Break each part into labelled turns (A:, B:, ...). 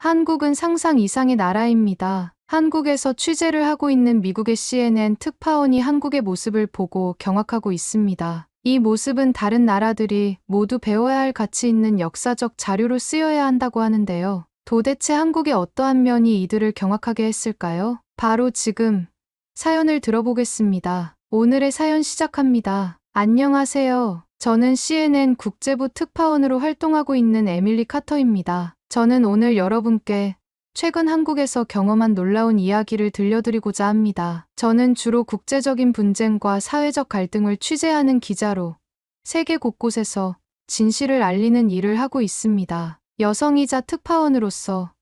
A: 한국은 상상 이상의 나라입니다. 한국에서 취재를 하고 있는 미국의 CNN 특파원이 한국의 모습을 보고 경악하고 있습니다. 이 모습은 다른 나라들이 모두 배워야 할 가치 있는 역사적 자료로 쓰여야 한다고 하는데요. 도대체 한국의 어떠한 면이 이들을 경악하게 했을까요? 바로 지금 사연을 들어보겠습니다. 오늘의 사연 시작합니다. 안녕하세요. 저는 CNN 국제부 특파원으로 활동하고 있는 에밀리 카터입니다. 저는 오늘 여러분께 최근 한국에서 경험한 놀라운 이야기를 들려드리고자 합니다. 저는 주로 국제적인 분쟁과 사회적 갈등을 취재하는 기자로 세계 곳곳에서 진실을 알리는 일을 하고 있습니다. 여성이자 특파원으로서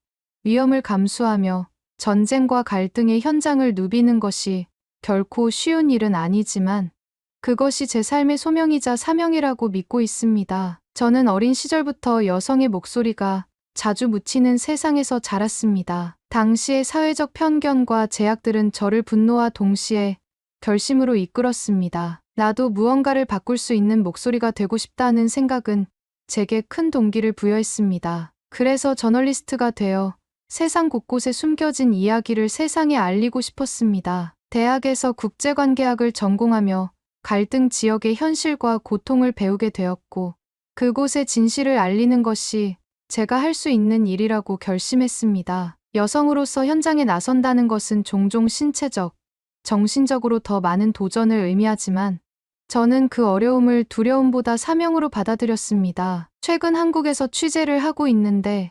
A: 위험을 감수하며 전쟁과 갈등의 현장을 누비는 것이 결코 쉬운 일은 아니지만 그것이 제 삶의 소명이자 사명이라고 믿고 있습니다. 저는 어린 시절부터 여성의 목소리가 자주 묻히는 세상에서 자랐습니다. 당시의 사회적 편견과 제약들은 저를 분노와 동시에 결심으로 이끌었습니다. 나도 무언가를 바꿀 수 있는 목소리가 되고 싶다는 생각은 제게 큰 동기를 부여했습니다. 그래서 저널리스트가 되어 세상 곳곳에 숨겨진 이야기를 세상에 알리고 싶었습니다. 대학에서 국제관계학을 전공하며 갈등 지역의 현실과 고통을 배우게 되었고 그곳의 진실을 알리는 것이 제가 할 수 있는 일이라고 결심했습니다. 여성으로서 현장에 나선다는 것은 종종 신체적, 정신적으로 더 많은 도전을 의미하지만 저는 그 어려움을 두려움보다 사명으로 받아들였습니다. 최근 한국에서 취재를 하고 있는데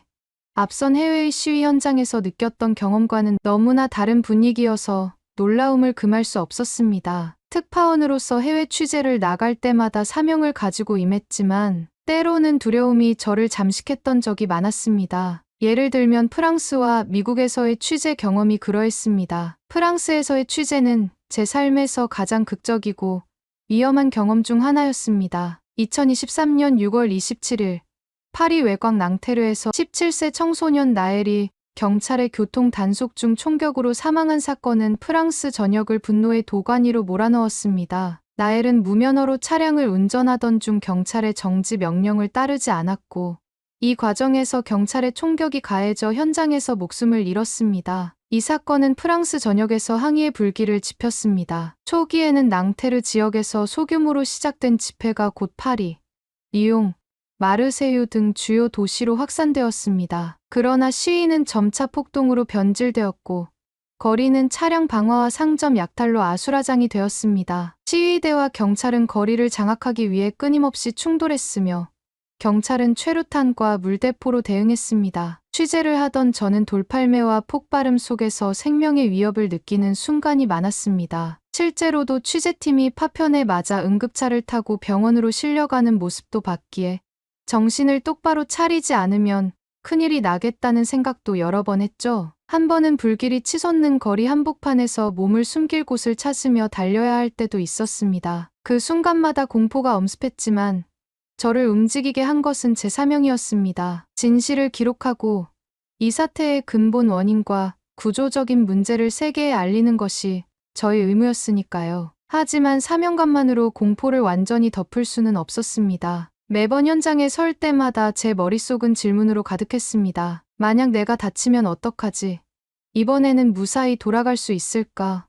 A: 앞선 해외의 시위 현장에서 느꼈던 경험과는 너무나 다른 분위기여서 놀라움을 금할 수 없었습니다. 특파원으로서 해외 취재를 나갈 때마다 사명을 가지고 임했지만 때로는 두려움이 저를 잠식했던 적이 많았습니다. 예를 들면 프랑스와 미국에서의 취재 경험이 그러했습니다. 프랑스에서의 취재는 제 삶에서 가장 극적이고 위험한 경험 중 하나였습니다. 2023년 6월 27일 파리 외곽 낭테르에서 17세 청소년 나엘이 경찰의 교통 단속 중 총격으로 사망한 사건은 프랑스 전역을 분노의 도가니로 몰아넣었습니다. 나엘은 무면허로 차량을 운전하던 중 경찰의 정지 명령을 따르지 않았고 이 과정에서 경찰의 총격이 가해져 현장에서 목숨을 잃었습니다. 이 사건은 프랑스 전역에서 항의의 불길을 지폈습니다. 초기에는 낭테르 지역에서 소규모로 시작된 집회가 곧 파리, 리옹, 마르세유 등 주요 도시로 확산되었습니다. 그러나 시위는 점차 폭동으로 변질되었고 거리는 차량 방화와 상점 약탈로 아수라장이 되었습니다. 시위대와 경찰은 거리를 장악하기 위해 끊임없이 충돌했으며 경찰은 최루탄과 물대포로 대응했습니다. 취재를 하던 저는 돌팔매와 폭발음 속에서 생명의 위협을 느끼는 순간이 많았습니다. 실제로도 취재팀이 파편에 맞아 응급차를 타고 병원으로 실려가는 모습도 봤기에 정신을 똑바로 차리지 않으면 큰일이 나겠다는 생각도 여러 번 했죠. 한 번은 불길이 치솟는 거리 한복판에서 몸을 숨길 곳을 찾으며 달려야 할 때도 있었습니다. 그 순간마다 공포가 엄습했지만 저를 움직이게 한 것은 제 사명이었습니다. 진실을 기록하고 이 사태의 근본 원인과 구조적인 문제를 세계에 알리는 것이 저의 의무였으니까요. 하지만 사명감만으로 공포를 완전히 덮을 수는 없었습니다. 매번 현장에 설 때마다 제 머릿속은 질문으로 가득했습니다. 만약 내가 다치면 어떡하지? 이번에는 무사히 돌아갈 수 있을까?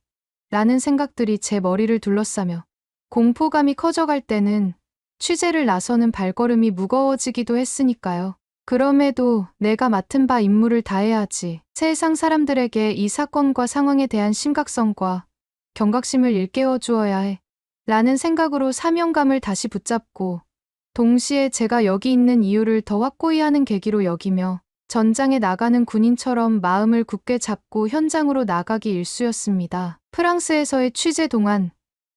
A: 라는 생각들이 제 머리를 둘러싸며 공포감이 커져갈 때는 취재를 나서는 발걸음이 무거워지기도 했으니까요. 그럼에도 내가 맡은 바 임무를 다해야지. 세상 사람들에게 이 사건과 상황에 대한 심각성과 경각심을 일깨워 주어야 해. 라는 생각으로 사명감을 다시 붙잡고 동시에 제가 여기 있는 이유를 더 확고히 하는 계기로 여기며 전장에 나가는 군인처럼 마음을 굳게 잡고 현장으로 나가기 일쑤였습니다. 프랑스에서의 취재 동안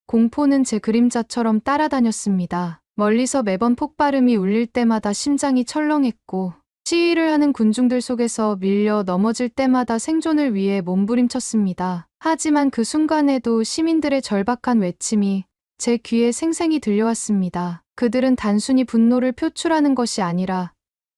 A: 공포는 제 그림자처럼 따라다녔습니다. 멀리서 매번 폭발음이 울릴 때마다 심장이 철렁했고 시위를 하는 군중들 속에서 밀려 넘어질 때마다 생존을 위해 몸부림쳤습니다. 하지만 그 순간에도 시민들의 절박한 외침이 제 귀에 생생히 들려왔습니다. 그들은 단순히 분노를 표출하는 것이 아니라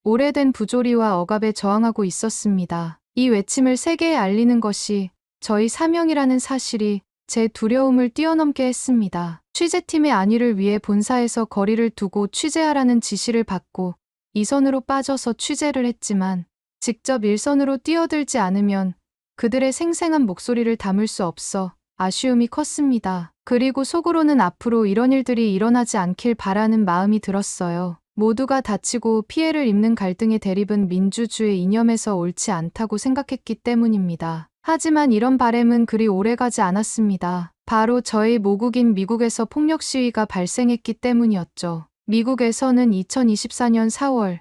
A: 오래된 부조리와 억압에 저항하고 있었습니다. 이 외침을 세계에 알리는 것이 저희 사명이라는 사실이 제 두려움을 뛰어넘게 했습니다. 취재팀의 안위를 위해 본사에서 거리를 두고 취재하라는 지시를 받고 이 선으로 빠져서 취재를 했지만 직접 일선으로 뛰어들지 않으면 그들의 생생한 목소리를 담을 수 없어 아쉬움이 컸습니다. 그리고 속으로는 앞으로 이런 일들이 일어나지 않길 바라는 마음이 들었어요. 모두가 다치고 피해를 입는 갈등의 대립은 민주주의 이념에서 옳지 않다고 생각했기 때문입니다. 하지만 이런 바램은 그리 오래가지 않았습니다. 바로 저의 모국인 미국에서 폭력 시위가 발생했기 때문이었죠. 미국에서는 2024년 4월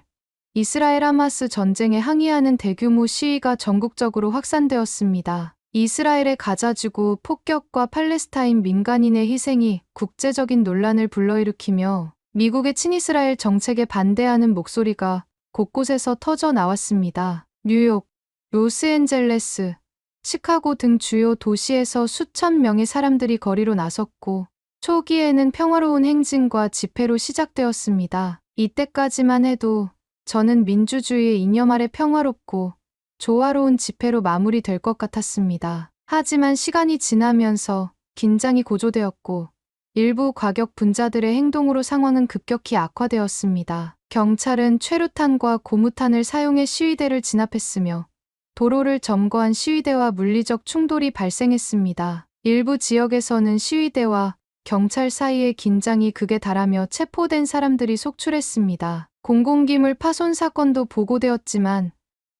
A: 이스라엘 하마스 전쟁에 항의하는 대규모 시위가 전국적으로 확산되었습니다. 이스라엘의 가자지구 폭격과 팔레스타인 민간인의 희생이 국제적인 논란을 불러일으키며 미국의 친이스라엘 정책에 반대하는 목소리가 곳곳에서 터져 나왔습니다. 뉴욕, 로스앤젤레스, 시카고 등 주요 도시에서 수천 명의 사람들이 거리로 나섰고 초기에는 평화로운 행진과 집회로 시작되었습니다. 이때까지만 해도 저는 민주주의의 이념 아래 평화롭고 조화로운 집회로 마무리될 것 같았습니다. 하지만 시간이 지나면서 긴장이 고조되었고 일부 과격 분자들의 행동으로 상황은 급격히 악화되었습니다. 경찰은 최루탄과 고무탄을 사용해 시위대를 진압했으며 도로를 점거한 시위대와 물리적 충돌이 발생했습니다. 일부 지역에서는 시위대와 경찰 사이의 긴장이 극에 달하며 체포된 사람들이 속출했습니다. 공공기물 파손 사건도 보고되었지만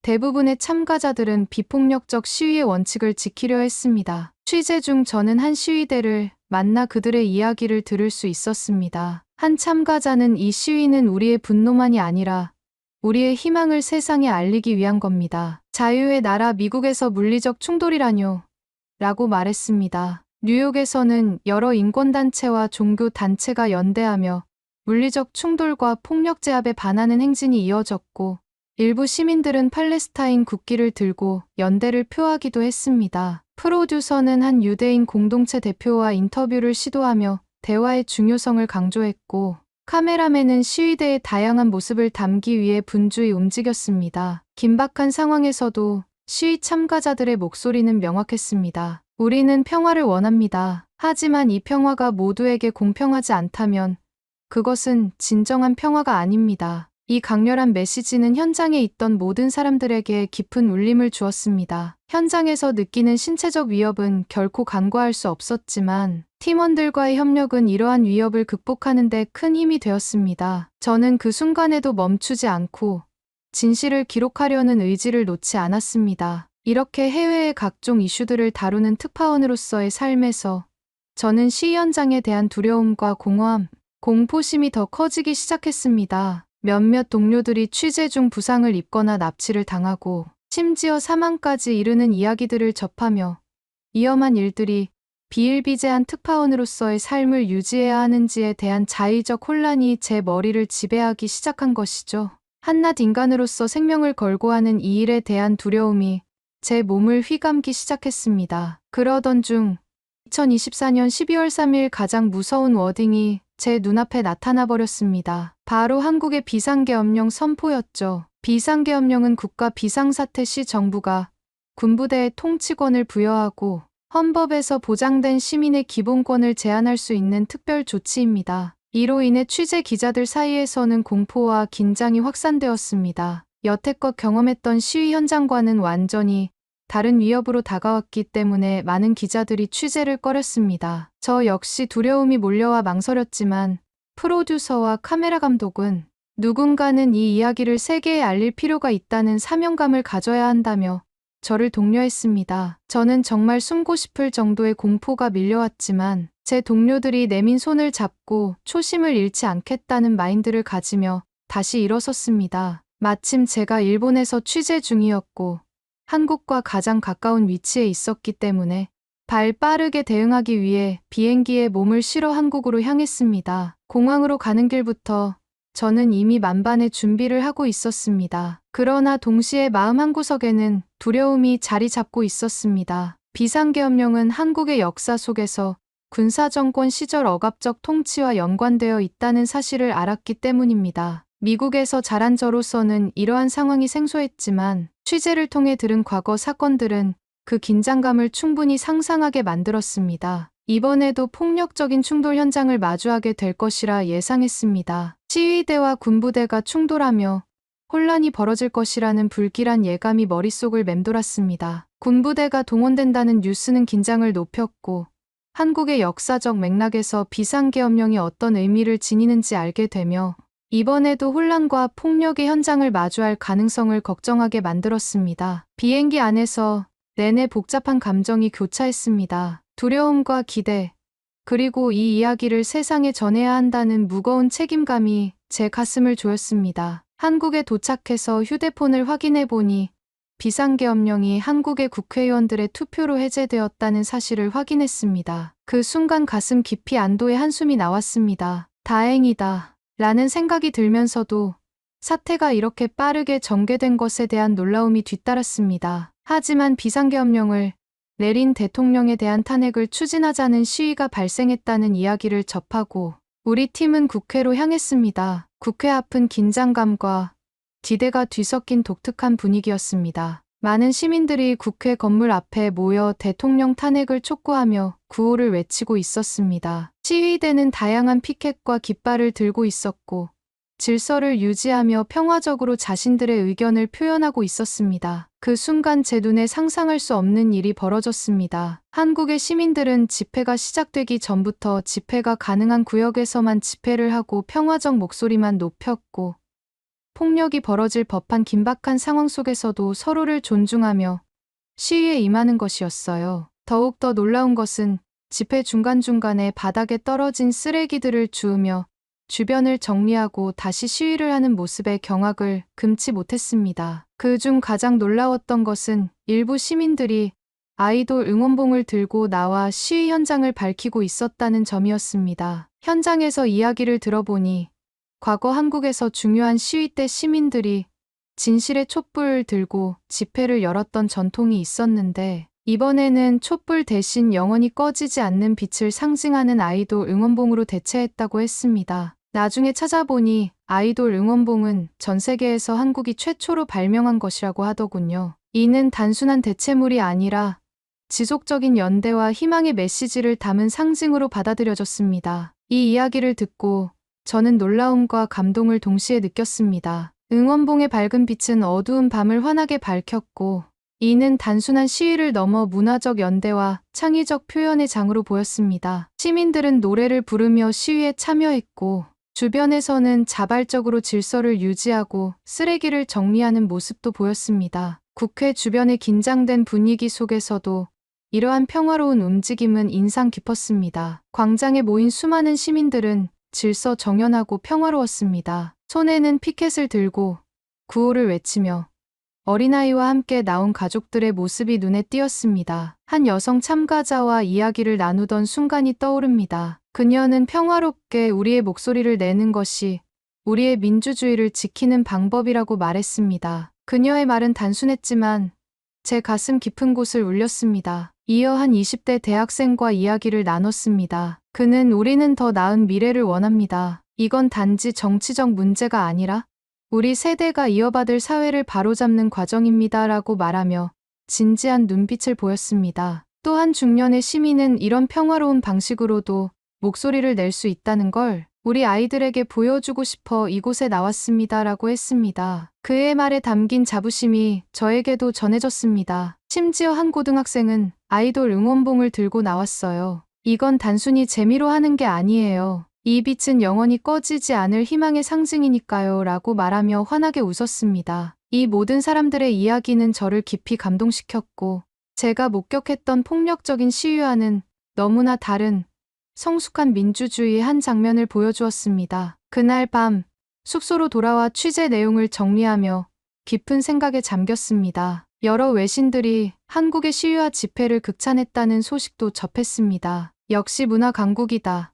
A: 대부분의 참가자들은 비폭력적 시위의 원칙을 지키려 했습니다. 취재 중 저는 한 시위대를 만나 그들의 이야기를 들을 수 있었습니다. 한 참가자는 이 시위는 우리의 분노만이 아니라 우리의 희망을 세상에 알리기 위한 겁니다. 자유의 나라 미국에서 물리적 충돌이라뇨? 라고 말했습니다. 뉴욕에서는 여러 인권단체와 종교단체가 연대하며 물리적 충돌과 폭력 제압에 반하는 행진이 이어졌고 일부 시민들은 팔레스타인 국기를 들고 연대를 표하기도 했습니다. 프로듀서는 한 유대인 공동체 대표와 인터뷰를 시도하며 대화의 중요성을 강조했고 카메라맨은 시위대의 다양한 모습을 담기 위해 분주히 움직였습니다. 긴박한 상황에서도 시위 참가자들의 목소리는 명확했습니다. 우리는 평화를 원합니다. 하지만 이 평화가 모두에게 공평하지 않다면 그것은 진정한 평화가 아닙니다. 이 강렬한 메시지는 현장에 있던 모든 사람들에게 깊은 울림을 주었습니다. 현장에서 느끼는 신체적 위협은 결코 간과할 수 없었지만 팀원들과의 협력은 이러한 위협을 극복하는 데 큰 힘이 되었습니다. 저는 그 순간에도 멈추지 않고 진실을 기록하려는 의지를 놓지 않았습니다. 이렇게 해외의 각종 이슈들을 다루는 특파원으로서의 삶에서 저는 시위 현장에 대한 두려움과 공허함, 공포심이 더 커지기 시작했습니다. 몇몇 동료들이 취재 중 부상을 입거나 납치를 당하고 심지어 사망까지 이르는 이야기들을 접하며 위험한 일들이 비일비재한 특파원으로서의 삶을 유지해야 하는지에 대한 자의적 혼란이 제 머리를 지배하기 시작한 것이죠. 한낱 인간으로서 생명을 걸고 하는 이 일에 대한 두려움이 제 몸을 휘감기 시작했습니다. 그러던 중 2024년 12월 3일 가장 무서운 워딩이 제 눈앞에 나타나 버렸습니다. 바로 한국의 비상계엄령 선포였죠. 비상계엄령은 국가 비상사태 시 정부가 군부대에 통치권을 부여하고 헌법에서 보장된 시민의 기본권을 제한할 수 있는 특별 조치입니다. 이로 인해 취재 기자들 사이에서는 공포와 긴장이 확산되었습니다. 여태껏 경험했던 시위 현장과는 완전히 다른 위협으로 다가왔기 때문에 많은 기자들이 취재를 꺼렸습니다. 저 역시 두려움이 몰려와 망설였지만 프로듀서와 카메라 감독은 누군가는 이 이야기를 세계에 알릴 필요가 있다는 사명감을 가져야 한다며 저를 독려했습니다. 저는 정말 숨고 싶을 정도의 공포가 밀려왔지만 제 동료들이 내민 손을 잡고 초심을 잃지 않겠다는 마인드를 가지며 다시 일어섰습니다. 마침 제가 일본에서 취재 중이었고 한국과 가장 가까운 위치에 있었기 때문에 발 빠르게 대응하기 위해 비행기에 몸을 실어 한국으로 향했습니다. 공항으로 가는 길부터 저는 이미 만반의 준비를 하고 있었습니다. 그러나 동시에 마음 한구석에는 두려움이 자리 잡고 있었습니다. 비상계엄령은 한국의 역사 속에서 군사정권 시절 억압적 통치와 연관되어 있다는 사실을 알았기 때문입니다. 미국에서 자란 저로서는 이러한 상황이 생소했지만 취재를 통해 들은 과거 사건들은 그 긴장감을 충분히 상상하게 만들었습니다. 이번에도 폭력적인 충돌 현장을 마주하게 될 것이라 예상했습니다. 시위대와 군부대가 충돌하며 혼란이 벌어질 것이라는 불길한 예감이 머릿속을 맴돌았습니다. 군부대가 동원된다는 뉴스는 긴장을 높였고 한국의 역사적 맥락에서 비상계엄령이 어떤 의미를 지니는지 알게 되며 이번에도 혼란과 폭력의 현장을 마주할 가능성을 걱정하게 만들었습니다. 비행기 안에서 내내 복잡한 감정이 교차했습니다. 두려움과 기대, 그리고 이 이야기를 세상에 전해야 한다는 무거운 책임감이 제 가슴을 조였습니다. 한국에 도착해서 휴대폰을 확인해 보니 비상계엄령이 한국의 국회의원들의 투표로 해제되었다는 사실을 확인했습니다. 그 순간 가슴 깊이 안도의 한숨이 나왔습니다. 다행이다 라는 생각이 들면서도 사태가 이렇게 빠르게 전개된 것에 대한 놀라움이 뒤따랐습니다. 하지만 비상계엄령을 내린 대통령에 대한 탄핵을 추진하자는 시위가 발생했다는 이야기를 접하고 우리 팀은 국회로 향했습니다. 국회 앞은 긴장감과 기대가 뒤섞인 독특한 분위기였습니다. 많은 시민들이 국회 건물 앞에 모여 대통령 탄핵을 촉구하며 구호를 외치고 있었습니다. 시위대는 다양한 피켓과 깃발을 들고 있었고 질서를 유지하며 평화적으로 자신들의 의견을 표현하고 있었습니다. 그 순간 제 눈에 상상할 수 없는 일이 벌어졌습니다. 한국의 시민들은 집회가 시작되기 전부터 집회가 가능한 구역에서만 집회를 하고 평화적 목소리만 높였고 폭력이 벌어질 법한 긴박한 상황 속에서도 서로를 존중하며 시위에 임하는 것이었어요. 더욱더 놀라운 것은 집회 중간중간에 바닥에 떨어진 쓰레기들을 주우며 주변을 정리하고 다시 시위를 하는 모습에 경악을 금치 못했습니다. 그중 가장 놀라웠던 것은 일부 시민들이 아이돌 응원봉을 들고 나와 시위 현장을 밝히고 있었다는 점이었습니다. 현장에서 이야기를 들어보니 과거 한국에서 중요한 시위 때 시민들이 진실의 촛불을 들고 집회를 열었던 전통이 있었는데 이번에는 촛불 대신 영원히 꺼지지 않는 빛을 상징하는 아이돌 응원봉으로 대체했다고 했습니다. 나중에 찾아보니 아이돌 응원봉은 전 세계에서 한국이 최초로 발명한 것이라고 하더군요. 이는 단순한 대체물이 아니라 지속적인 연대와 희망의 메시지를 담은 상징으로 받아들여졌습니다. 이 이야기를 듣고 저는 놀라움과 감동을 동시에 느꼈습니다. 응원봉의 밝은 빛은 어두운 밤을 환하게 밝혔고 이는 단순한 시위를 넘어 문화적 연대와 창의적 표현의 장으로 보였습니다. 시민들은 노래를 부르며 시위에 참여했고 주변에서는 자발적으로 질서를 유지하고 쓰레기를 정리하는 모습도 보였습니다. 국회 주변의 긴장된 분위기 속에서도 이러한 평화로운 움직임은 인상 깊었습니다. 광장에 모인 수많은 시민들은 질서 정연하고 평화로웠습니다. 손에는 피켓을 들고 구호를 외치며 어린아이와 함께 나온 가족들의 모습이 눈에 띄었습니다. 한 여성 참가자와 이야기를 나누던 순간이 떠오릅니다. 그녀는 평화롭게 우리의 목소리를 내는 것이 우리의 민주주의를 지키는 방법이라고 말했습니다. 그녀의 말은 단순했지만 제 가슴 깊은 곳을 울렸습니다. 이어 한 20대 대학생과 이야기를 나눴습니다. 그는 우리는 더 나은 미래를 원합니다. 이건 단지 정치적 문제가 아니라 우리 세대가 이어받을 사회를 바로잡는 과정입니다. 라고 말하며 진지한 눈빛을 보였습니다. 또 한 중년의 시민은 이런 평화로운 방식으로도 목소리를 낼 수 있다는 걸 우리 아이들에게 보여주고 싶어 이곳에 나왔습니다. 라고 했습니다. 그의 말에 담긴 자부심이 저에게도 전해졌습니다. 심지어 한 고등학생은 아이돌 응원봉을 들고 나왔어요. 이건 단순히 재미로 하는 게 아니에요. 이 빛은 영원히 꺼지지 않을 희망의 상징이니까요. 라고 말하며 환하게 웃었습니다. 이 모든 사람들의 이야기는 저를 깊이 감동시켰고 제가 목격했던 폭력적인 시위와는 너무나 다른 성숙한 민주주의의 한 장면을 보여주었습니다. 그날 밤 숙소로 돌아와 취재 내용을 정리하며 깊은 생각에 잠겼습니다. 여러 외신들이 한국의 시위와 집회를 극찬했다는 소식도 접했습니다. 역시 문화 강국이다.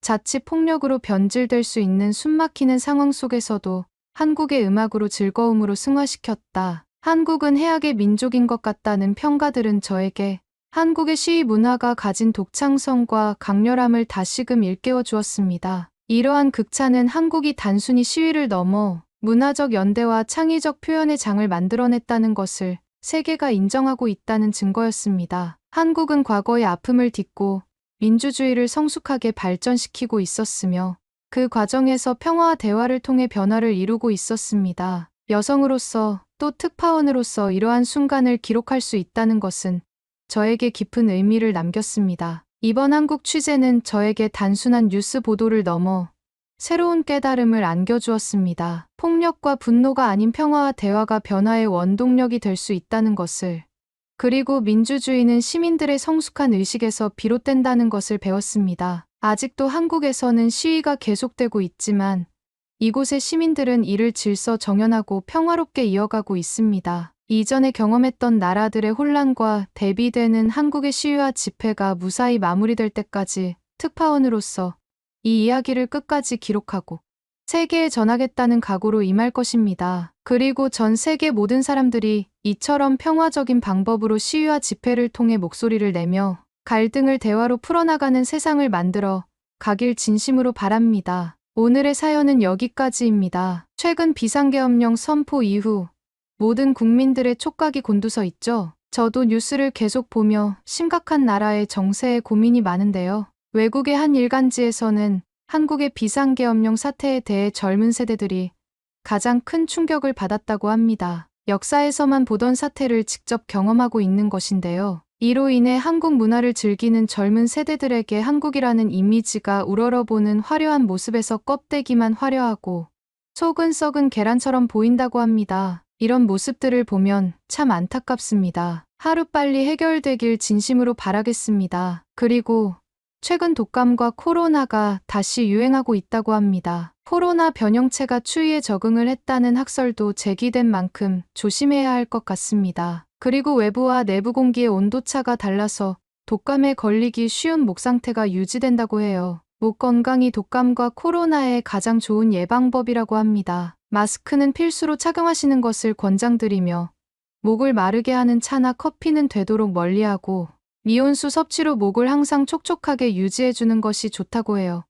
A: 자칫 폭력으로 변질될 수 있는 숨막히는 상황 속에서도 한국의 음악으로 즐거움으로 승화시켰다. 한국은 해악의 민족인 것 같다는 평가들은 저에게 한국의 시위 문화가 가진 독창성과 강렬함을 다시금 일깨워 주었습니다. 이러한 극찬은 한국이 단순히 시위를 넘어 문화적 연대와 창의적 표현의 장을 만들어냈다는 것을 세계가 인정하고 있다는 증거였습니다. 한국은 과거의 아픔을 딛고 민주주의를 성숙하게 발전시키고 있었으며 그 과정에서 평화와 대화를 통해 변화를 이루고 있었습니다. 여성으로서 또 특파원으로서 이러한 순간을 기록할 수 있다는 것은 저에게 깊은 의미를 남겼습니다. 이번 한국 취재는 저에게 단순한 뉴스 보도를 넘어 새로운 깨달음을 안겨주었습니다. 폭력과 분노가 아닌 평화와 대화가 변화의 원동력이 될 수 있다는 것을, 그리고 민주주의는 시민들의 성숙한 의식에서 비롯된다는 것을 배웠습니다. 아직도 한국에서는 시위가 계속되고 있지만 이곳의 시민들은 이를 질서 정연하고 평화롭게 이어가고 있습니다. 이전에 경험했던 나라들의 혼란과 대비되는 한국의 시위와 집회가 무사히 마무리될 때까지 특파원으로서 이 이야기를 끝까지 기록하고 세계에 전하겠다는 각오로 임할 것입니다. 그리고 전 세계 모든 사람들이 이처럼 평화적인 방법으로 시위와 집회를 통해 목소리를 내며 갈등을 대화로 풀어나가는 세상을 만들어 가길 진심으로 바랍니다. 오늘의 사연은 여기까지입니다. 최근 비상계엄령 선포 이후 모든 국민들의 촉각이 곤두서 있죠. 저도 뉴스를 계속 보며 심각한 나라의 정세에 고민이 많은데요. 외국의 한 일간지에서는 한국의 비상계엄령 사태에 대해 젊은 세대들이 가장 큰 충격을 받았다고 합니다. 역사에서만 보던 사태를 직접 경험하고 있는 것인데요. 이로 인해 한국 문화를 즐기는 젊은 세대들에게 한국이라는 이미지가 우러러보는 화려한 모습에서 껍데기만 화려하고 속은 썩은 계란처럼 보인다고 합니다. 이런 모습들을 보면 참 안타깝습니다. 하루빨리 해결되길 진심으로 바라겠습니다. 그리고 최근 독감과 코로나가 다시 유행하고 있다고 합니다. 코로나 변형체가 추위에 적응을 했다는 학설도 제기된 만큼 조심해야 할 것 같습니다. 그리고 외부와 내부 공기의 온도차가 달라서 독감에 걸리기 쉬운 목 상태가 유지된다고 해요. 목 건강이 독감과 코로나의 가장 좋은 예방법이라고 합니다. 마스크는 필수로 착용하시는 것을 권장드리며 목을 마르게 하는 차나 커피는 되도록 멀리하고 미온수 섭취로 목을 항상 촉촉하게 유지해주는 것이 좋다고 해요.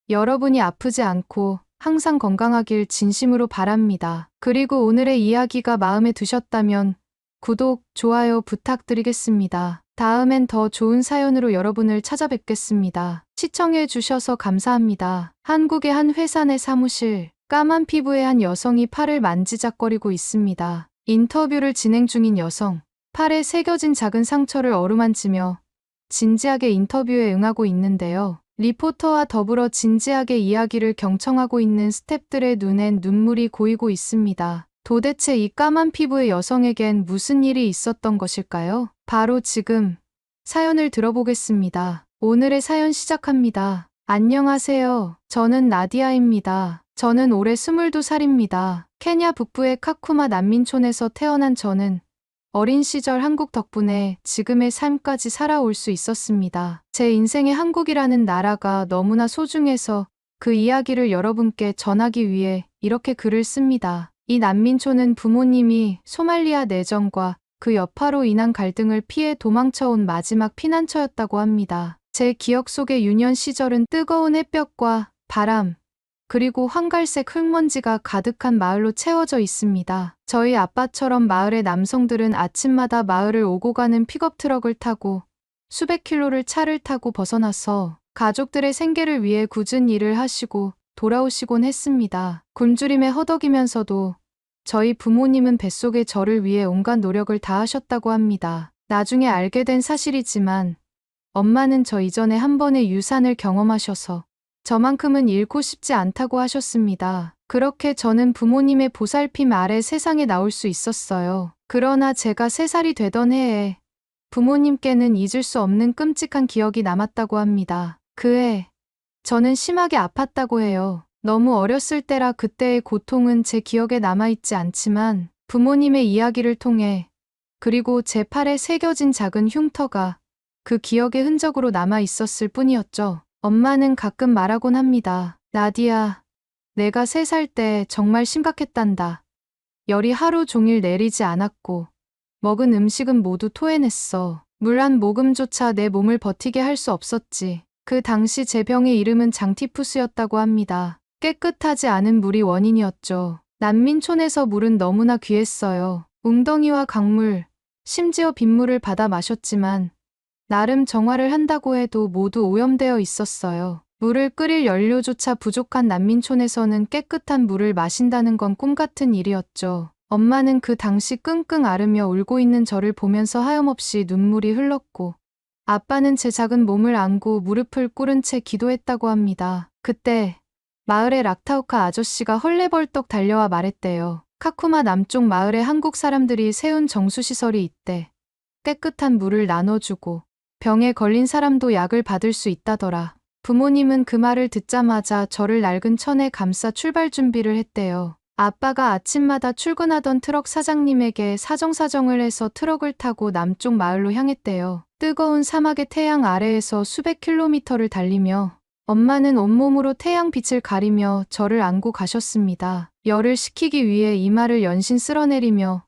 A: 여러분이 아프지 않고 항상 건강하길 진심으로 바랍니다. 그리고 오늘의 이야기가 마음에 드셨다면 구독, 좋아요 부탁드리겠습니다. 다음엔 더 좋은 사연으로 여러분을 찾아뵙겠습니다. 시청해주셔서 감사합니다. 한국의 한 회사 내 사무실, 까만 피부의 한 여성이 팔을 만지작거리고 있습니다. 인터뷰를 진행 중인 여성, 팔에 새겨진 작은 상처를 어루만지며 진지하게 인터뷰에 응하고 있는데요. 리포터와 더불어 진지하게 이야기를 경청하고 있는 스태프들의 눈엔 눈물이 고이고 있습니다. 도대체 이 까만 피부의 여성에겐 무슨 일이 있었던 것일까요? 바로 지금 사연을 들어보겠습니다. 오늘의 사연 시작합니다. 안녕하세요. 저는 나디아입니다. 저는 올해 22살입니다. 케냐 북부의 카쿠마 난민촌에서 태어난 저는 어린 시절 한국 덕분에 지금의 삶까지 살아올 수 있었습니다. 제 인생에 한국이라는 나라가 너무나 소중해서 그 이야기를 여러분께 전하기 위해 이렇게 글을 씁니다. 이 난민촌은 부모님이 소말리아 내전과 그 여파로 인한 갈등을 피해 도망쳐온 마지막 피난처였다고 합니다. 제 기억 속의 유년 시절은 뜨거운 햇볕과 바람, 그리고 황갈색 흙먼지가 가득한 마을로 채워져 있습니다. 저희 아빠처럼 마을의 남성들은 아침마다 마을을 오고 가는 픽업 트럭을 타고 수백 킬로를 차를 타고 벗어나서 가족들의 생계를 위해 굳은 일을 하시고 돌아오시곤 했습니다. 굶주림에 허덕이면서도 저희 부모님은 뱃속에 저를 위해 온갖 노력을 다하셨다고 합니다. 나중에 알게 된 사실이지만 엄마는 저 이전에 한 번의 유산을 경험하셔서 저만큼은 잃고 싶지 않다고 하셨습니다. 그렇게 저는 부모님의 보살핌 아래 세상에 나올 수 있었어요. 그러나 제가 3살이 되던 해에 부모님께는 잊을 수 없는 끔찍한 기억이 남았다고 합니다. 그 해, 저는 심하게 아팠다고 해요. 너무 어렸을 때라 그때의 고통은 제 기억에 남아있지 않지만 부모님의 이야기를 통해, 그리고 제 팔에 새겨진 작은 흉터가 그 기억의 흔적으로 남아 있었을 뿐이었죠. 엄마는 가끔 말하곤 합니다. 나디아, 내가 3살 때 정말 심각했단다. 열이 하루 종일 내리지 않았고 먹은 음식은 모두 토해냈어. 물 한 모금조차 내 몸을 버티게 할 수 없었지. 그 당시 제 병의 이름은 장티푸스였다고 합니다. 깨끗하지 않은 물이 원인이었죠. 난민촌에서 물은 너무나 귀했어요. 웅덩이와 강물, 심지어 빗물을 받아 마셨지만 나름 정화를 한다고 해도 모두 오염되어 있었어요. 물을 끓일 연료조차 부족한 난민촌에서는 깨끗한 물을 마신다는 건 꿈같은 일이었죠. 엄마는 그 당시 끙끙 앓으며 울고 있는 저를 보면서 하염없이 눈물이 흘렀고, 아빠는 제 작은 몸을 안고 무릎을 꿇은 채 기도했다고 합니다. 그때 마을의 락타우카 아저씨가 헐레벌떡 달려와 말했대요. 카쿠마 남쪽 마을에 한국 사람들이 세운 정수시설이 있대. 깨끗한 물을 나눠주고 병에 걸린 사람도 약을 받을 수 있다더라. 부모님은 그 말을 듣자마자 저를 낡은 천에 감싸 출발 준비를 했대요. 아빠가 아침마다 출근하던 트럭 사장님에게 사정사정을 해서 트럭을 타고 남쪽 마을로 향했대요. 뜨거운 사막의 태양 아래에서 수백 킬로미터를 달리며 엄마는 온몸으로 태양빛을 가리며 저를 안고 가셨습니다. 열을 식히기 위해 이마를 연신 쓸어내리며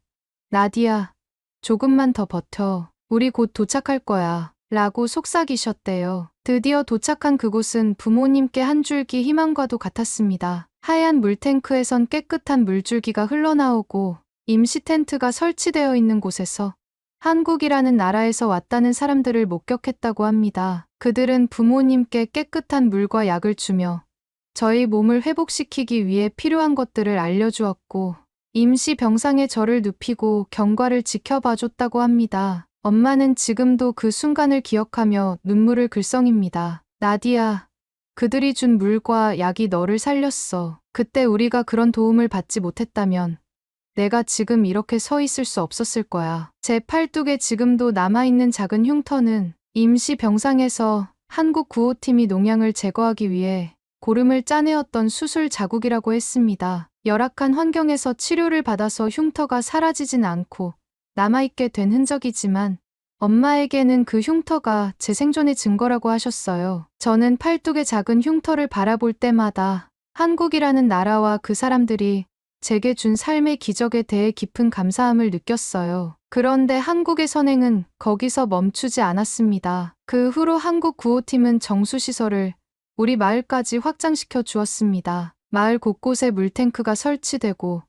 A: 나디야, 조금만 더 버텨. 우리 곧 도착할 거야. 라고 속삭이셨대요. 드디어 도착한 그곳은 부모님께 한 줄기 희망과도 같았습니다. 하얀 물탱크에선 깨끗한 물줄기가 흘러나오고 임시 텐트가 설치되어 있는 곳에서 한국이라는 나라에서 왔다는 사람들을 목격했다고 합니다. 그들은 부모님께 깨끗한 물과 약을 주며 저희 몸을 회복시키기 위해 필요한 것들을 알려주었고 임시 병상에 저를 눕히고 경과를 지켜봐줬다고 합니다. 엄마는 지금도 그 순간을 기억하며 눈물을 글썽입니다. 나디야, 그들이 준 물과 약이 너를 살렸어. 그때 우리가 그런 도움을 받지 못했다면 내가 지금 이렇게 서 있을 수 없었을 거야. 제 팔뚝에 지금도 남아있는 작은 흉터는 임시 병상에서 한국 구호팀이 농양을 제거하기 위해 고름을 짜내었던 수술 자국이라고 했습니다. 열악한 환경에서 치료를 받아서 흉터가 사라지진 않고 남아있게 된 흔적이지만 엄마에게는 그 흉터가 제 생존의 증거라고 하셨어요. 저는 팔뚝의 작은 흉터를 바라볼 때마다 한국이라는 나라와 그 사람들이 제게 준 삶의 기적에 대해 깊은 감사함을 느꼈어요. 그런데 한국의 선행은 거기서 멈추지 않았습니다. 그 후로 한국 구호팀은 정수시설을 우리 마을까지 확장시켜 주었습니다. 마을 곳곳에 물탱크가 설치되고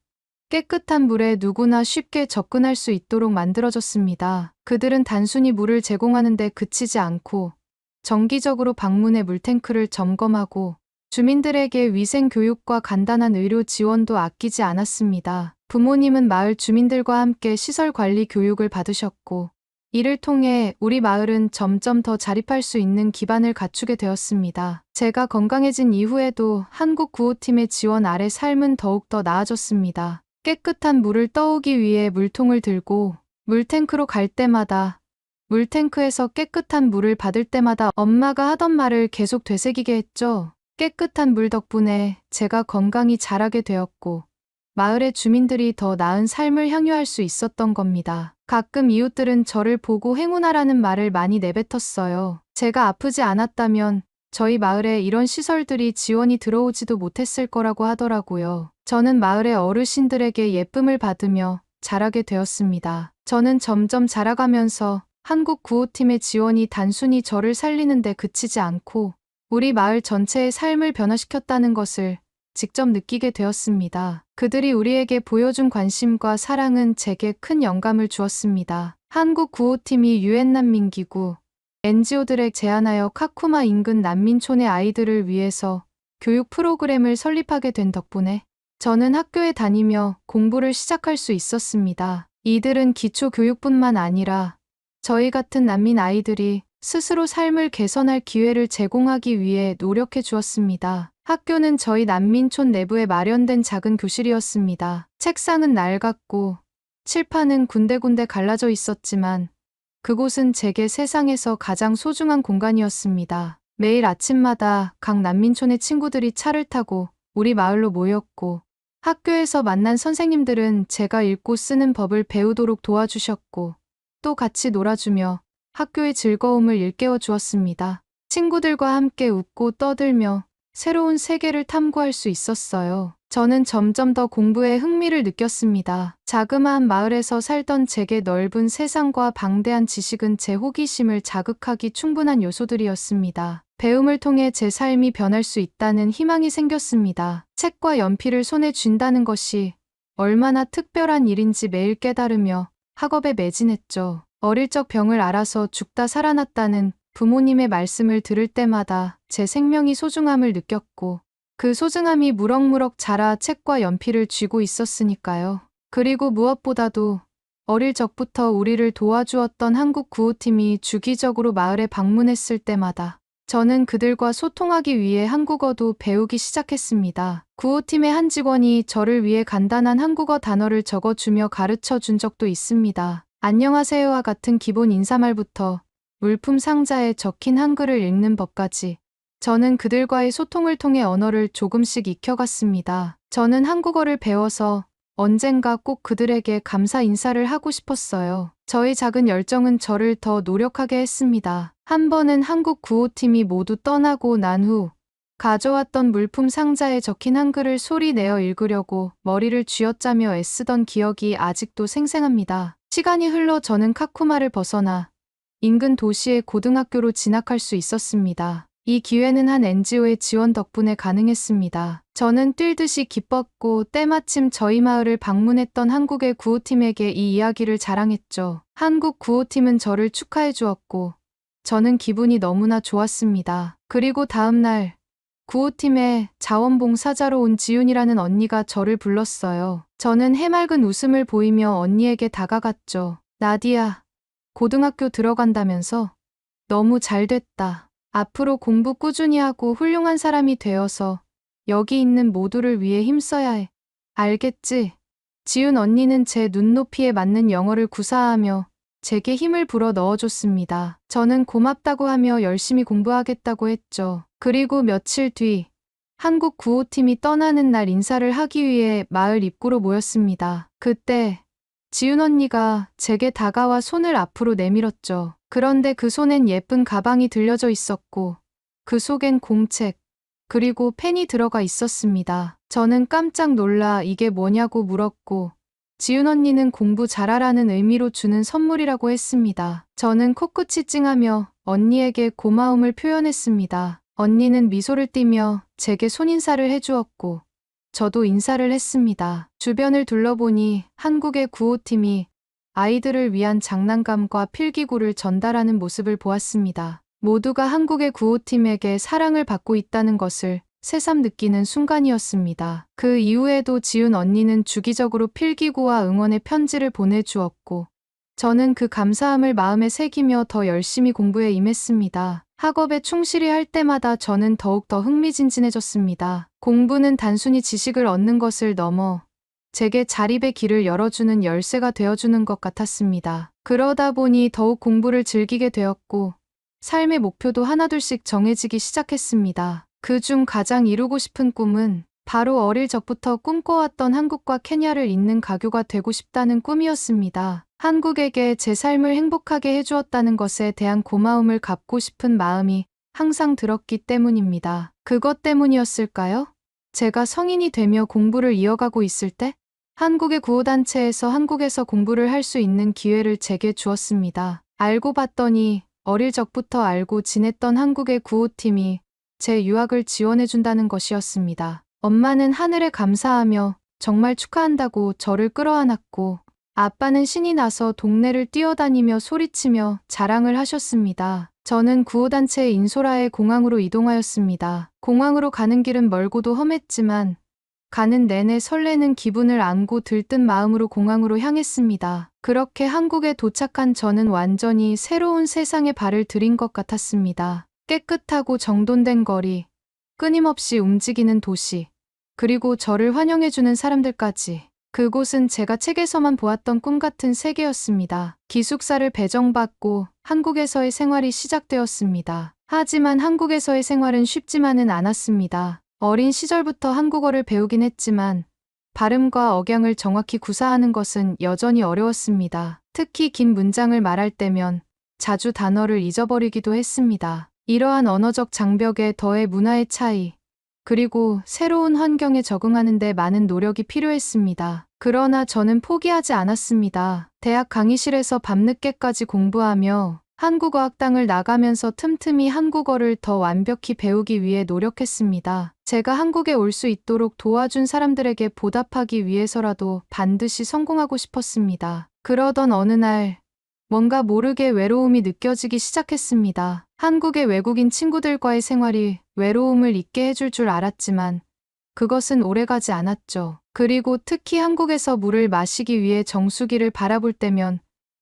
A: 깨끗한 물에 누구나 쉽게 접근할 수 있도록 만들어졌습니다. 그들은 단순히 물을 제공하는 데 그치지 않고 정기적으로 방문해 물탱크를 점검하고 주민들에게 위생 교육과 간단한 의료 지원도 아끼지 않았습니다. 부모님은 마을 주민들과 함께 시설 관리 교육을 받으셨고 이를 통해 우리 마을은 점점 더 자립할 수 있는 기반을 갖추게 되었습니다. 제가 건강해진 이후에도 한국 구호팀의 지원 아래 삶은 더욱더 나아졌습니다. 깨끗한 물을 떠오기 위해 물통을 들고 물탱크로 갈 때마다 물탱크에서 깨끗한 물을 받을 때마다 엄마가 하던 말을 계속 되새기게 했죠. 깨끗한 물 덕분에 제가 건강히 자라게 되었고 마을의 주민들이 더 나은 삶을 향유할 수 있었던 겁니다. 가끔 이웃들은 저를 보고 행운아라는 말을 많이 내뱉었어요. 제가 아프지 않았다면 저희 마을에 이런 시설들이 지원이 들어오지도 못했을 거라고 하더라고요. 저는 마을의 어르신들에게 예쁨을 받으며 자라게 되었습니다. 저는 점점 자라가면서 한국 구호팀의 지원이 단순히 저를 살리는 데 그치지 않고 우리 마을 전체의 삶을 변화시켰다는 것을 직접 느끼게 되었습니다. 그들이 우리에게 보여준 관심과 사랑은 제게 큰 영감을 주었습니다. 한국 구호팀이 유엔 난민기구, NGO들에 제안하여 카쿠마 인근 난민촌의 아이들을 위해서 교육 프로그램을 설립하게 된 덕분에 저는 학교에 다니며 공부를 시작할 수 있었습니다. 이들은 기초 교육뿐만 아니라 저희 같은 난민 아이들이 스스로 삶을 개선할 기회를 제공하기 위해 노력해 주었습니다. 학교는 저희 난민촌 내부에 마련된 작은 교실이었습니다. 책상은 낡았고 칠판은 군데군데 갈라져 있었지만 그곳은 제게 세상에서 가장 소중한 공간이었습니다. 매일 아침마다 각 난민촌의 친구들이 차를 타고 우리 마을로 모였고 학교에서 만난 선생님들은 제가 읽고 쓰는 법을 배우도록 도와주셨고 또 같이 놀아주며 학교의 즐거움을 일깨워 주었습니다. 친구들과 함께 웃고 떠들며 새로운 세계를 탐구할 수 있었어요. 저는 점점 더 공부에 흥미를 느꼈습니다. 자그마한 마을에서 살던 제게 넓은 세상과 방대한 지식은 제 호기심을 자극하기 충분한 요소들이었습니다. 배움을 통해 제 삶이 변할 수 있다는 희망이 생겼습니다. 책과 연필을 손에 쥔다는 것이 얼마나 특별한 일인지 매일 깨달으며 학업에 매진했죠. 어릴 적 병을 앓아서 죽다 살아났다는 부모님의 말씀을 들을 때마다 제 생명이 소중함을 느꼈고 그 소중함이 무럭무럭 자라 책과 연필을 쥐고 있었으니까요. 그리고 무엇보다도 어릴 적부터 우리를 도와주었던 한국 구호팀이 주기적으로 마을에 방문했을 때마다 저는 그들과 소통하기 위해 한국어도 배우기 시작했습니다. 구호팀의 한 직원이 저를 위해 간단한 한국어 단어를 적어주며 가르쳐 준 적도 있습니다. 안녕하세요와 같은 기본 인사말부터 물품 상자에 적힌 한글을 읽는 법까지 저는 그들과의 소통을 통해 언어를 조금씩 익혀갔습니다. 저는 한국어를 배워서 언젠가 꼭 그들에게 감사 인사를 하고 싶었어요. 저의 작은 열정은 저를 더 노력하게 했습니다. 한 번은 한국 구호팀이 모두 떠나고 난 후 가져왔던 물품 상자에 적힌 한글을 소리 내어 읽으려고 머리를 쥐어짜며 애쓰던 기억이 아직도 생생합니다. 시간이 흘러 저는 카쿠마를 벗어나 인근 도시의 고등학교로 진학할 수 있었습니다. 이 기회는 한 NGO의 지원 덕분에 가능했습니다. 저는 뛸듯이 기뻤고 때마침 저희 마을을 방문했던 한국의 구호팀에게 이 이야기를 자랑했죠. 한국 구호팀은 저를 축하해 주었고 저는 기분이 너무나 좋았습니다. 그리고 다음 날 구호팀의 자원봉사자로 온 지윤이라는 언니가 저를 불렀어요. 저는 해맑은 웃음을 보이며 언니에게 다가갔죠. 나디야, 고등학교 들어간다면서? 너무 잘 됐다. 앞으로 공부 꾸준히 하고 훌륭한 사람이 되어서 여기 있는 모두를 위해 힘써야 해. 알겠지? 지윤 언니는 제 눈높이에 맞는 영어를 구사하며 제게 힘을 불어 넣어줬습니다. 저는 고맙다고 하며 열심히 공부하겠다고 했죠. 그리고 며칠 뒤 한국 구호팀이 떠나는 날 인사를 하기 위해 마을 입구로 모였습니다. 그때 지윤 언니가 제게 다가와 손을 앞으로 내밀었죠. 그런데 그 손엔 예쁜 가방이 들려져 있었고 그 속엔 공책 그리고 펜이 들어가 있었습니다. 저는 깜짝 놀라 이게 뭐냐고 물었고 지윤 언니는 공부 잘하라는 의미로 주는 선물이라고 했습니다. 저는 코끝이 찡하며 언니에게 고마움을 표현했습니다. 언니는 미소를 띠며 제게 손인사를 해주었고 저도 인사를 했습니다. 주변을 둘러보니 한국의 구호팀이 아이들을 위한 장난감과 필기구를 전달하는 모습을 보았습니다. 모두가 한국의 구호팀에게 사랑을 받고 있다는 것을 새삼 느끼는 순간이었습니다. 그 이후에도 지윤 언니는 주기적으로 필기구와 응원의 편지를 보내주었고 저는 그 감사함을 마음에 새기며 더 열심히 공부에 임했습니다. 학업에 충실히 할 때마다 저는 더욱더 흥미진진해졌습니다. 공부는 단순히 지식을 얻는 것을 넘어 제게 자립의 길을 열어주는 열쇠가 되어주는 것 같았습니다. 그러다 보니 더욱 공부를 즐기게 되었고 삶의 목표도 하나둘씩 정해지기 시작했습니다. 그중 가장 이루고 싶은 꿈은 바로 어릴 적부터 꿈꿔왔던 한국과 케냐를 잇는 가교가 되고 싶다는 꿈이었습니다. 한국에게 제 삶을 행복하게 해주었다는 것에 대한 고마움을 갚고 싶은 마음이 항상 들었기 때문입니다. 그것 때문이었을까요? 제가 성인이 되며 공부를 이어가고 있을 때 한국의 구호단체에서 한국에서 공부를 할 수 있는 기회를 제게 주었습니다. 알고 봤더니 어릴 적부터 알고 지냈던 한국의 구호팀이 제 유학을 지원해준다는 것이었습니다. 엄마는 하늘에 감사하며 정말 축하한다고 저를 끌어안았고 아빠는 신이 나서 동네를 뛰어다니며 소리치며 자랑을 하셨습니다. 저는 구호단체의 인소라의 공항으로 이동하였습니다. 공항으로 가는 길은 멀고도 험했지만 가는 내내 설레는 기분을 안고 들뜬 마음으로 공항으로 향했습니다. 그렇게 한국에 도착한 저는 완전히 새로운 세상에 발을 들인 것 같았습니다. 깨끗하고 정돈된 거리, 끊임없이 움직이는 도시, 그리고 저를 환영해주는 사람들까지. 그곳은 제가 책에서만 보았던 꿈 같은 세계였습니다. 기숙사를 배정받고 한국에서의 생활이 시작되었습니다. 하지만 한국에서의 생활은 쉽지만은 않았습니다. 어린 시절부터 한국어를 배우긴 했지만 발음과 억양을 정확히 구사하는 것은 여전히 어려웠습니다. 특히 긴 문장을 말할 때면 자주 단어를 잊어버리기도 했습니다. 이러한 언어적 장벽에 더해 문화의 차이, 그리고 새로운 환경에 적응하는 데 많은 노력이 필요했습니다. 그러나 저는 포기하지 않았습니다. 대학 강의실에서 밤늦게까지 공부하며 한국어 학당을 나가면서 틈틈이 한국어를 더 완벽히 배우기 위해 노력했습니다. 제가 한국에 올 수 있도록 도와준 사람들에게 보답하기 위해서라도 반드시 성공하고 싶었습니다. 그러던 어느 날 뭔가 모르게 외로움이 느껴지기 시작했습니다. 한국의 외국인 친구들과의 생활이 외로움을 잊게 해줄 줄 알았지만 그것은 오래가지 않았죠. 그리고 특히 한국에서 물을 마시기 위해 정수기를 바라볼 때면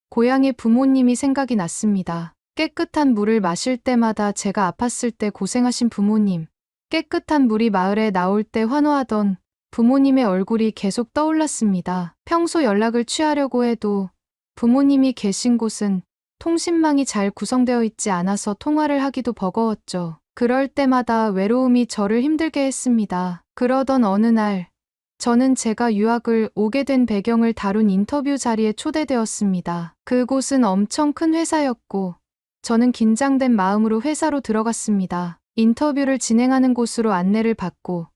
A: 고향의 부모님이 생각이 났습니다. 깨끗한 물을 마실 때마다 제가 아팠을 때 고생하신 부모님, 깨끗한 물이 마을에 나올 때 환호하던 부모님의 얼굴이 계속 떠올랐습니다. 평소 연락을 취하려고 해도 부모님이 계신 곳은 통신망이 잘 구성되어 있지 않아서 통화를 하기도 버거웠죠. 그럴 때마다 외로움이 저를 힘들게 했습니다. 그러던 어느 날, 저는 제가 유학을 오게 된 배경을 다룬 인터뷰 자리에 초대되었습니다. 그곳은 엄청 큰 회사였고, 저는 긴장된 마음으로 회사로 들어갔습니다. 인터뷰를 진행하는 곳으로 안내를 받고,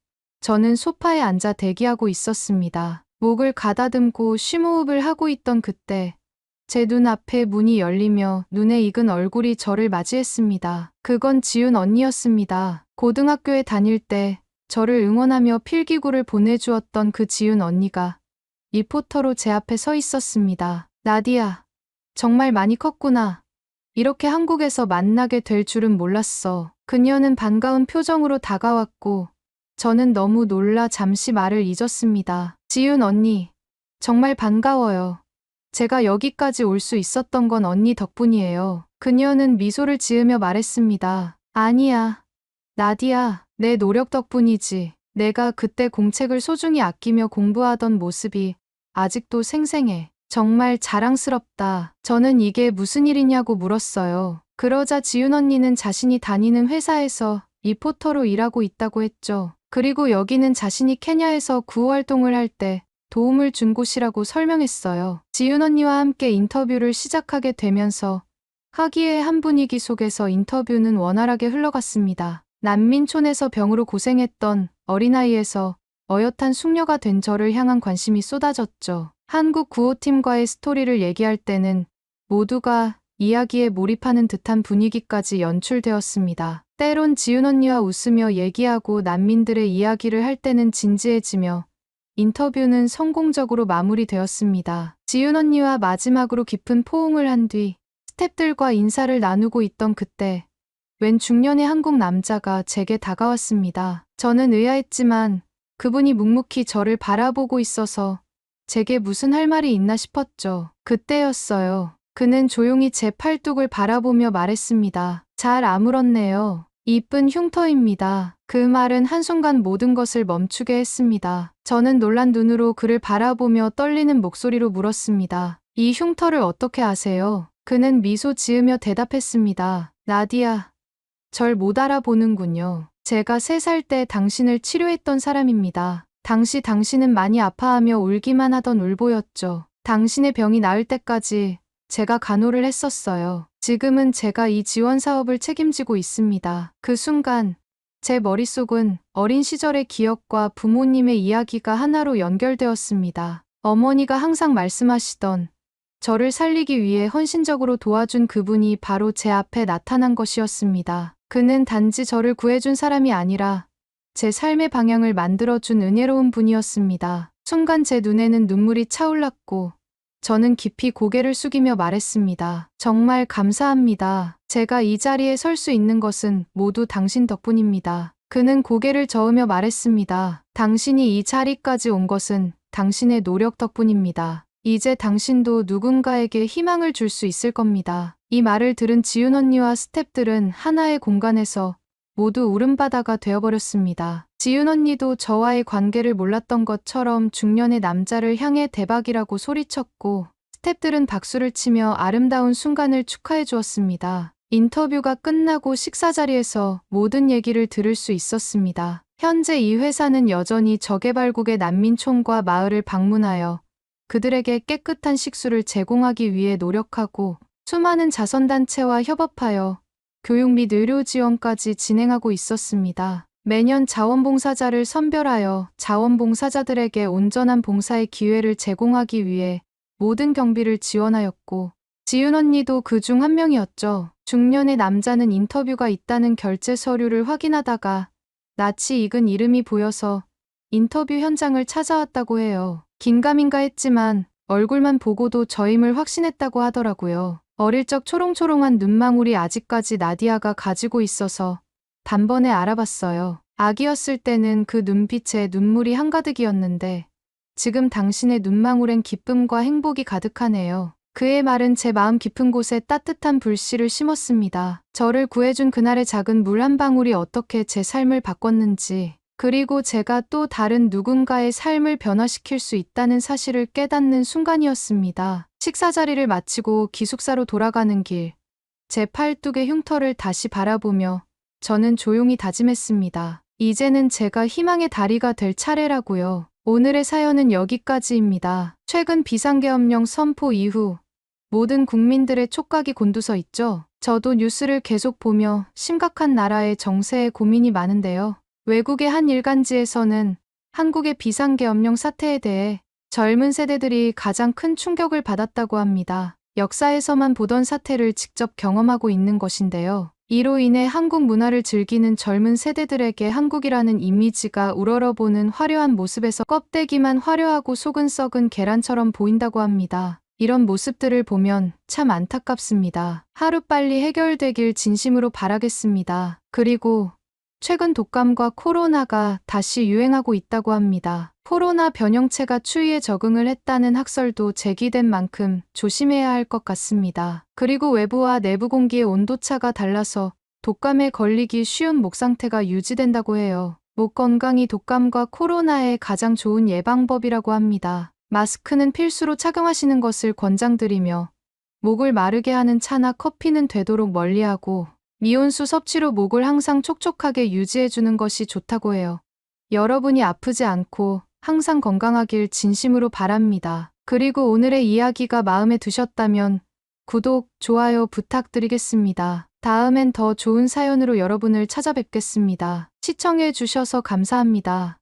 A: 저는 소파에 앉아 대기하고 있었습니다. 목을 가다듬고 심호흡을 하고 있던 그때, 제 눈앞에 문이 열리며 눈에 익은 얼굴이 저를 맞이했습니다. 그건 지윤 언니였습니다. 고등학교에 다닐 때 저를 응원하며 필기구를 보내주었던 그 지윤 언니가 리포터로 제 앞에 서 있었습니다. 나디야, 정말 많이 컸구나. 이렇게 한국에서 만나게 될 줄은 몰랐어. 그녀는 반가운 표정으로 다가왔고 저는 너무 놀라 잠시 말을 잊었습니다. 지윤 언니, 정말 반가워요. 제가 여기까지 올 수 있었던 건 언니 덕분이에요. 그녀는 미소를 지으며 말했습니다. 아니야, 나디야, 내 노력 덕분이지. 내가 그때 공책을 소중히 아끼며 공부하던 모습이 아직도 생생해. 정말 자랑스럽다. 저는 이게 무슨 일이냐고 물었어요. 그러자 지윤 언니는 자신이 다니는 회사에서 리포터로 일하고 있다고 했죠. 그리고 여기는 자신이 케냐에서 구호 활동을 할 때 도움을 준 곳이라고 설명했어요. 지윤 언니와 함께 인터뷰를 시작하게 되면서 화기애애한 분위기 속에서 인터뷰는 원활하게 흘러갔습니다. 난민촌에서 병으로 고생했던 어린아이에서 어엿한 숙녀가 된 저를 향한 관심이 쏟아졌죠. 한국 구호팀과의 스토리를 얘기할 때는 모두가 이야기에 몰입하는 듯한 분위기까지 연출되었습니다. 때론 지윤 언니와 웃으며 얘기하고 난민들의 이야기를 할 때는 진지해지며 인터뷰는 성공적으로 마무리되었습니다. 지윤 언니와 마지막으로 깊은 포옹을 한 뒤 스태프들과 인사를 나누고 있던 그때 웬 중년의 한국 남자가 제게 다가왔습니다. 저는 의아했지만 그분이 묵묵히 저를 바라보고 있어서 제게 무슨 할 말이 있나 싶었죠. 그때였어요. 그는 조용히 제 팔뚝을 바라보며 말했습니다. 잘 아물었네요. 이쁜 흉터입니다. 그 말은 한순간 모든 것을 멈추게 했습니다. 저는 놀란 눈으로 그를 바라보며 떨리는 목소리로 물었습니다. 이 흉터를 어떻게 아세요? 그는 미소 지으며 대답했습니다. 나디야, 절 못 알아보는군요. 제가 3살 때 당신을 치료했던 사람입니다. 당시 당신은 많이 아파하며 울기만 하던 울보였죠. 당신의 병이 나을 때까지 제가 간호를 했었어요. 지금은 제가 이 지원 사업을 책임지고 있습니다. 그 순간 제 머릿속은 어린 시절의 기억과 부모님의 이야기가 하나로 연결되었습니다. 어머니가 항상 말씀하시던 저를 살리기 위해 헌신적으로 도와준 그분이 바로 제 앞에 나타난 것이었습니다. 그는 단지 저를 구해준 사람이 아니라 제 삶의 방향을 만들어준 은혜로운 분이었습니다. 순간 제 눈에는 눈물이 차올랐고 저는 깊이 고개를 숙이며 말했습니다. 정말 감사합니다. 제가 이 자리에 설 수 있는 것은 모두 당신 덕분입니다. 그는 고개를 저으며 말했습니다. 당신이 이 자리까지 온 것은 당신의 노력 덕분입니다. 이제 당신도 누군가에게 희망을 줄 수 있을 겁니다. 이 말을 들은 지윤 언니와 스태프들은 하나의 공간에서 모두 울음바다가 되어버렸습니다. 지윤 언니도 저와의 관계를 몰랐던 것처럼 중년의 남자를 향해 대박이라고 소리쳤고 스태프들은 박수를 치며 아름다운 순간을 축하해 주었습니다. 인터뷰가 끝나고 식사 자리에서 모든 얘기를 들을 수 있었습니다. 현재 이 회사는 여전히 저개발국의 난민촌과 마을을 방문하여 그들에게 깨끗한 식수를 제공하기 위해 노력하고 수많은 자선단체와 협업하여 교육 및 의료 지원까지 진행하고 있었습니다. 매년 자원봉사자를 선별하여 자원봉사자들에게 온전한 봉사의 기회를 제공하기 위해 모든 경비를 지원하였고 지윤 언니도 그중 한 명이었죠. 중년의 남자는 인터뷰가 있다는 결제 서류를 확인하다가 낯이 익은 이름이 보여서 인터뷰 현장을 찾아왔다고 해요. 긴가민가 했지만 얼굴만 보고도 저임을 확신했다고 하더라고요. 어릴 적 초롱초롱한 눈망울이 아직까지 나디아가 가지고 있어서 단번에 알아봤어요. 아기였을 때는 그 눈빛에 눈물이 한가득이었는데 지금 당신의 눈망울엔 기쁨과 행복이 가득하네요. 그의 말은 제 마음 깊은 곳에 따뜻한 불씨를 심었습니다. 저를 구해준 그날의 작은 물 한 방울이 어떻게 제 삶을 바꿨는지, 그리고 제가 또 다른 누군가의 삶을 변화시킬 수 있다는 사실을 깨닫는 순간이었습니다. 식사 자리를 마치고 기숙사로 돌아가는 길, 제 팔뚝의 흉터를 다시 바라보며 저는 조용히 다짐했습니다. 이제는 제가 희망의 다리가 될 차례라고요. 오늘의 사연은 여기까지입니다. 최근 비상계엄령 선포 이후 모든 국민들의 촉각이 곤두서 있죠. 저도 뉴스를 계속 보며 심각한 나라의 정세에 고민이 많은데요. 외국의 한 일간지에서는 한국의 비상계엄령 사태에 대해 젊은 세대들이 가장 큰 충격을 받았다고 합니다. 역사에서만 보던 사태를 직접 경험하고 있는 것인데요. 이로 인해 한국 문화를 즐기는 젊은 세대들에게 한국이라는 이미지가 우러러보는 화려한 모습에서 껍데기만 화려하고 속은 썩은 계란처럼 보인다고 합니다. 이런 모습들을 보면 참 안타깝습니다. 하루빨리 해결되길 진심으로 바라겠습니다. 그리고 최근 독감과 코로나가 다시 유행하고 있다고 합니다. 코로나 변형체가 추위에 적응을 했다는 학설도 제기된 만큼 조심해야 할 것 같습니다. 그리고 외부와 내부 공기의 온도차가 달라서 독감에 걸리기 쉬운 목 상태가 유지된다고 해요. 목 건강이 독감과 코로나의 가장 좋은 예방법이라고 합니다. 마스크는 필수로 착용하시는 것을 권장드리며 목을 마르게 하는 차나 커피는 되도록 멀리하고 미온수 섭취로 목을 항상 촉촉하게 유지해주는 것이 좋다고 해요. 여러분이 아프지 않고 항상 건강하길 진심으로 바랍니다. 그리고 오늘의 이야기가 마음에 드셨다면 구독, 좋아요 부탁드리겠습니다. 다음엔 더 좋은 사연으로 여러분을 찾아뵙겠습니다. 시청해 주셔서 감사합니다.